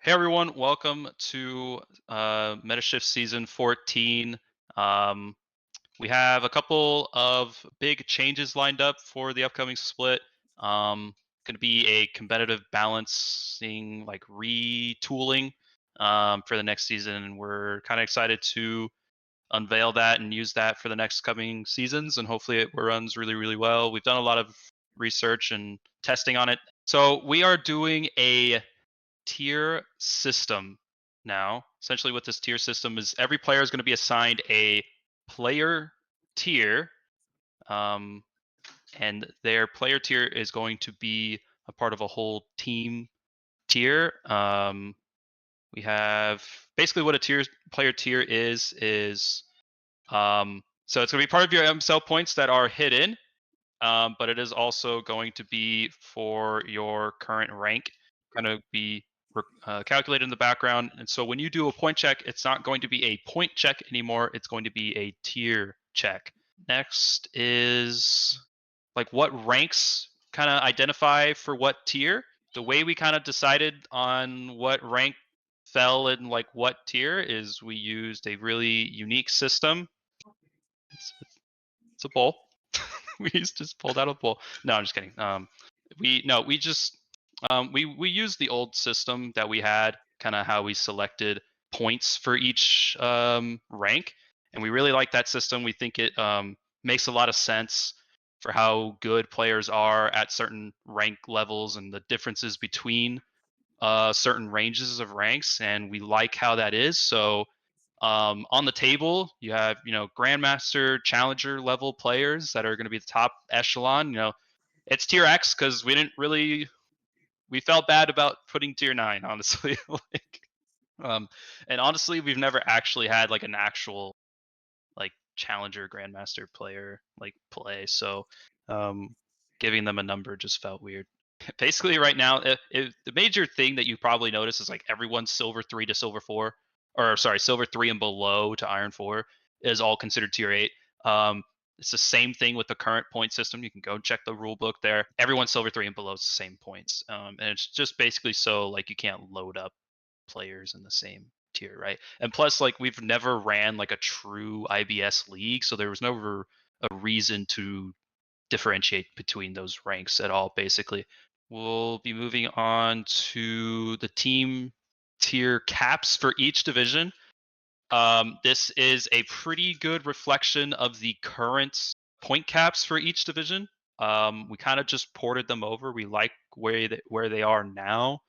Hey everyone, welcome to MetaShift Season 14. Um, we have a couple of big changes lined up for the upcoming split. Going to be a competitive balancing, like retooling for the next season, and we're kind of excited to unveil that and use that for the next coming seasons. And hopefully, it runs really, really well. We've done a lot of research and testing on it. So we are doing a tier system now. Essentially, what this tier system is, every player is going to be assigned a player tier, um, and their player tier is going to be a part of a whole team tier. We have basically what a player tier is so it's going to be part of your MSL points that are hidden, but it is also going to be for your current rank, going to be calculated in the background. And so when you do a point check, it's not going to be a point check anymore. It's going to be a tier check. Next is like what ranks kind of identify for what tier. The way we kind of decided on what rank fell in like what tier is we used a really unique system. It's a bowl. We just pulled out a bowl. No, I'm just kidding. We just we used the old system that we had, kind of how we selected points for each rank, and we really like that system. We think it makes a lot of sense for how good players are at certain rank levels and the differences between certain ranges of ranks, and we like how that is. So on the table, you have grandmaster, challenger level players that are going to be the top echelon. It's tier X because we felt bad about putting tier 9, honestly. like, and honestly, we've never actually had like an actual like challenger grandmaster player like play, so um, giving them a number just felt weird. Basically, right now, the major thing that you probably notice is like everyone's silver 3 to silver 4, or sorry, silver 3 and below to iron 4 is all considered tier 8. Um, it's the same thing with the current point system. You can go check the rule book there. Everyone's silver 3 and below is the same points, and it's just basically so like you can't load up players in the same tier, right? And plus, like we've never ran like a true IBS league, so there was never a reason to differentiate between those ranks at all. Basically, we'll be moving on to the team tier caps for each division. This is a pretty good reflection of the current point caps for each division. We kind of just ported them over. We like where they are now.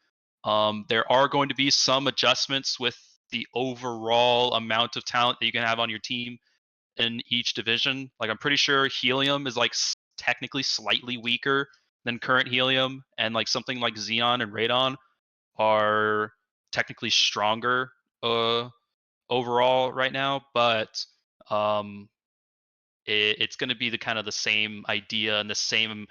There are going to be some adjustments with the overall amount of talent that you can have on your team in each division. Like I'm pretty sure Helium is like technically slightly weaker than current Helium, and like something like Xeon and Radon are technically stronger overall right now. But um, it's going to be the kind of the same idea and the same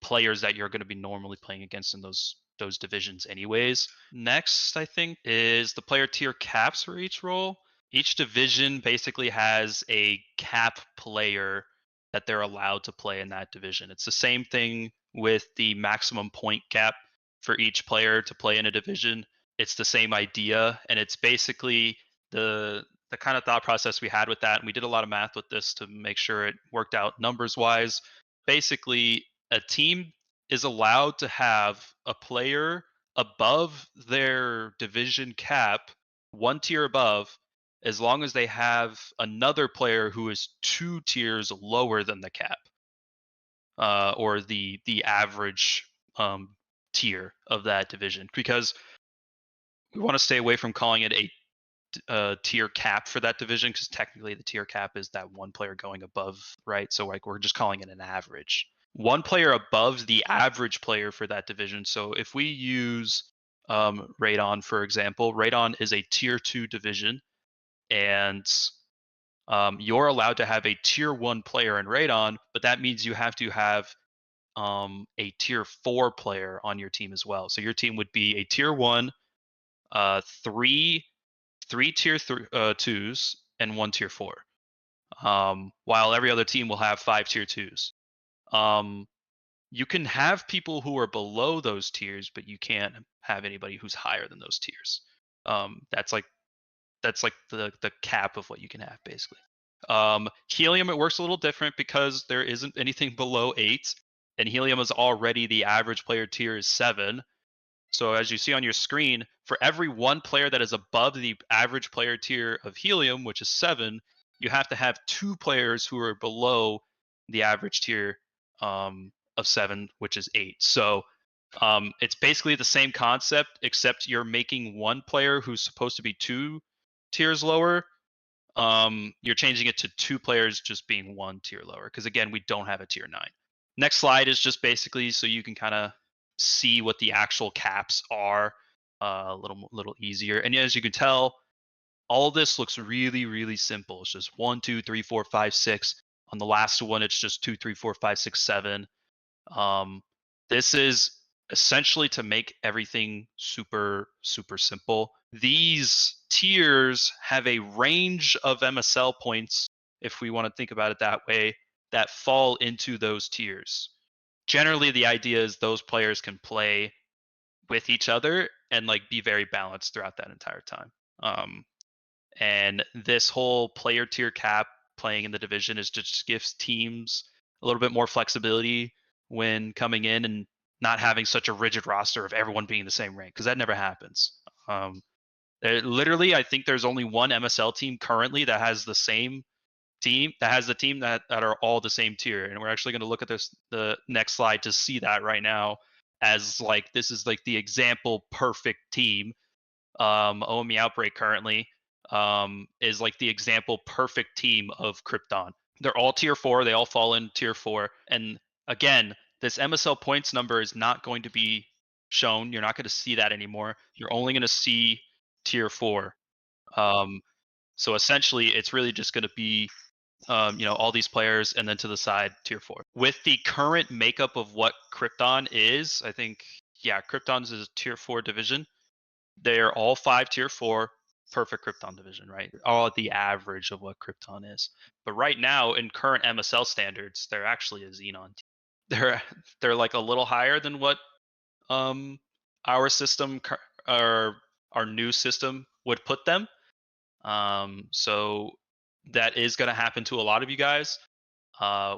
players that you're going to be normally playing against in those divisions anyways. Next, I think, is the player tier caps for each role. Each division basically has a cap player that they're allowed to play in that division. It's the same thing with the maximum point cap for each player to play in a division. It's the same idea, and it's basically the kind of thought process we had with that. And we did a lot of math with this to make sure it worked out numbers wise. Basically, a team is allowed to have a player above their division cap, one tier above, as long as they have another player who is two tiers lower than the cap, or the average tier of that division. Because we want to stay away from calling it a tier cap for that division, because technically the tier cap is that one player going above, right? So like we're just calling it an average. One player above the average player for that division. So if we use Radon, for example, Radon is a tier 2 division, and you're allowed to have a tier 1 player in Radon, but that means you have to have a tier 4 player on your team as well. So your team would be a tier 1, three tier twos, and one tier 4. While every other team will have 5 tier 2s. You can have people who are below those tiers, but you can't have anybody who's higher than those tiers. That's like the cap of what you can have basically. Helium, it works a little different because there isn't anything below 8, and helium is already the average player tier is 7. So as you see on your screen, for every one player that is above the average player tier of helium, which is 7, you have to have 2 players who are below the average tier of 7, which is 8. So it's basically the same concept, except you're making one player who's supposed to be 2 tiers lower. You're changing it to 2 players just being 1 tier lower. Because again, we don't have a tier 9. Next slide is just basically so you can kind of see what the actual caps are a little easier. And as you can tell, all this looks really, really simple. It's just 1, 2, 3, 4, 5, 6. On the last one, it's just 2, 3, 4, 5, 6, 7. Um, this is essentially to make everything super, super simple. These tiers have a range of MSL points, if we want to think about it that way, that fall into those tiers. Generally, the idea is those players can play with each other and like be very balanced throughout that entire time. And this whole player tier cap playing in the division is just gives teams a little bit more flexibility when coming in and not having such a rigid roster of everyone being the same rank because that never happens. Literally, I think there's only one MSL team currently that has the same team that has the team that are all the same tier, and we're actually going to look at this the next slide to see that right now as like this is like the example perfect team. OME Outbreak currently is like the example perfect team of Krypton. They're all tier 4. They all fall in tier 4. And again, this MSL points number is not going to be shown. You're not going to see that anymore. You're only going to see tier 4. Um, so essentially, it's really just going to be all these players, and then to the side, tier 4. With the current makeup of what Krypton is, I think, yeah, Krypton's is a tier 4 division. They're all 5 tier 4, perfect Krypton division, right? All at the average of what Krypton is. But right now, in current MSL standards, they're actually a Xenon team. They're they're like a little higher than what um our system or our new system would put them. So that is going to happen to a lot of you guys,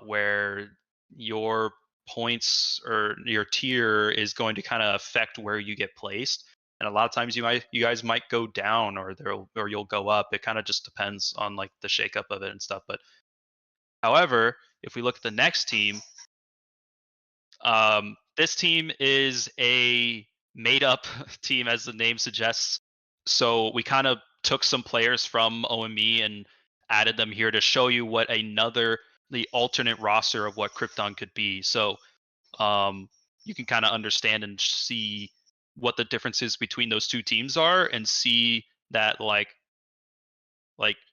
where your points or your tier is going to kind of affect where you get placed. And a lot of times you guys might go down or you'll go up. It kind of just depends on like the shakeup of it and stuff. But however, if we look at the next team, this team is a made up team, as the name suggests. So we kind of took some players from OME and added them here to show you what the alternate roster of what Krypton could be. So you can kind of understand and see what the differences between those two teams are, and see that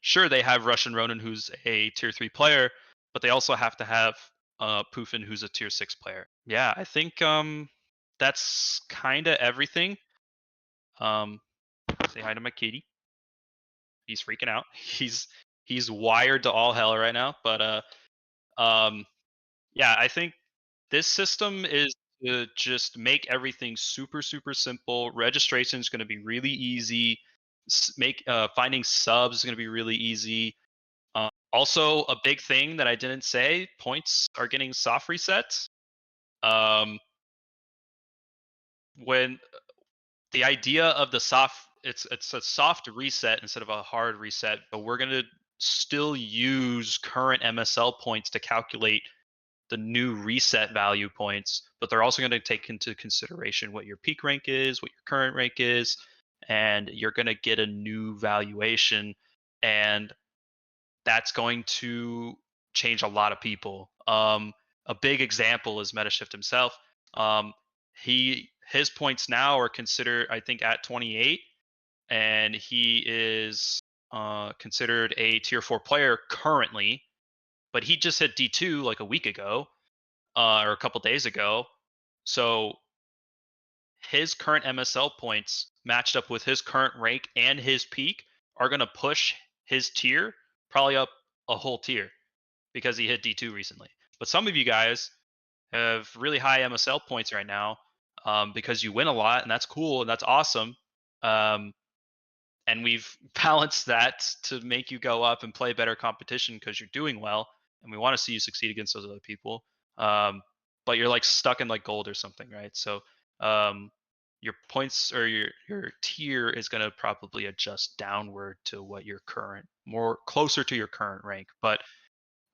sure, they have Russian Ronin, who's a tier 3 player, but they also have to have Pufin, who's a tier 6 player. Yeah, I think that's kind of everything. um Say hi to my kitty. He's freaking out. He's wired to all hell right now. But um yeah, I think this system is to just make everything super, super simple. Registration is going to be really easy. Make finding subs is going to be really easy. Also, a big thing that I didn't say: points are getting soft resets. Um, when the idea of the it's a soft reset instead of a hard reset, but we're going to still use current MSL points to calculate the new reset value points, but they're also going to take into consideration what your peak rank is, what your current rank is, and you're going to get a new valuation. And that's going to change a lot of people. A big example is Metashift himself. His points now are considered, I think, at 28, and he is considered a tier 4 player currently, but he just hit D2 like a week ago, or a couple days ago. So his current MSL points matched up with his current rank and his peak are going to push his tier probably up a whole tier because he hit D2 recently. But some of you guys have really high MSL points right now, because you win a lot, and that's cool and that's awesome. Um, and we've balanced that to make you go up and play better competition because you're doing well, and we want to see you succeed against those other people. But you're like stuck in like gold or something, right? So um, your points or your tier is going to probably adjust downward to what your current, more closer to your current rank. But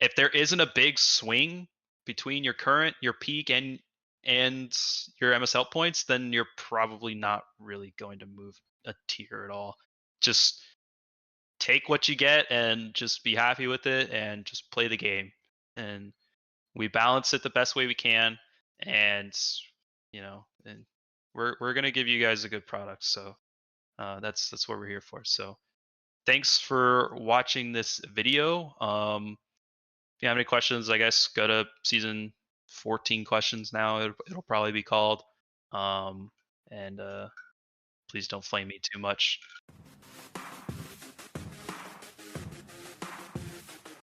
if there isn't a big swing between your peak and your MSL points, then you're probably not really going to move a tier at all. Just take what you get and just be happy with it and just play the game. And we balance it the best way we can, and and we're gonna give you guys a good product. So that's what we're here for. So thanks for watching this video. If you have any questions, I guess go to season 14 questions now. It'll probably be called. And please don't flame me too much.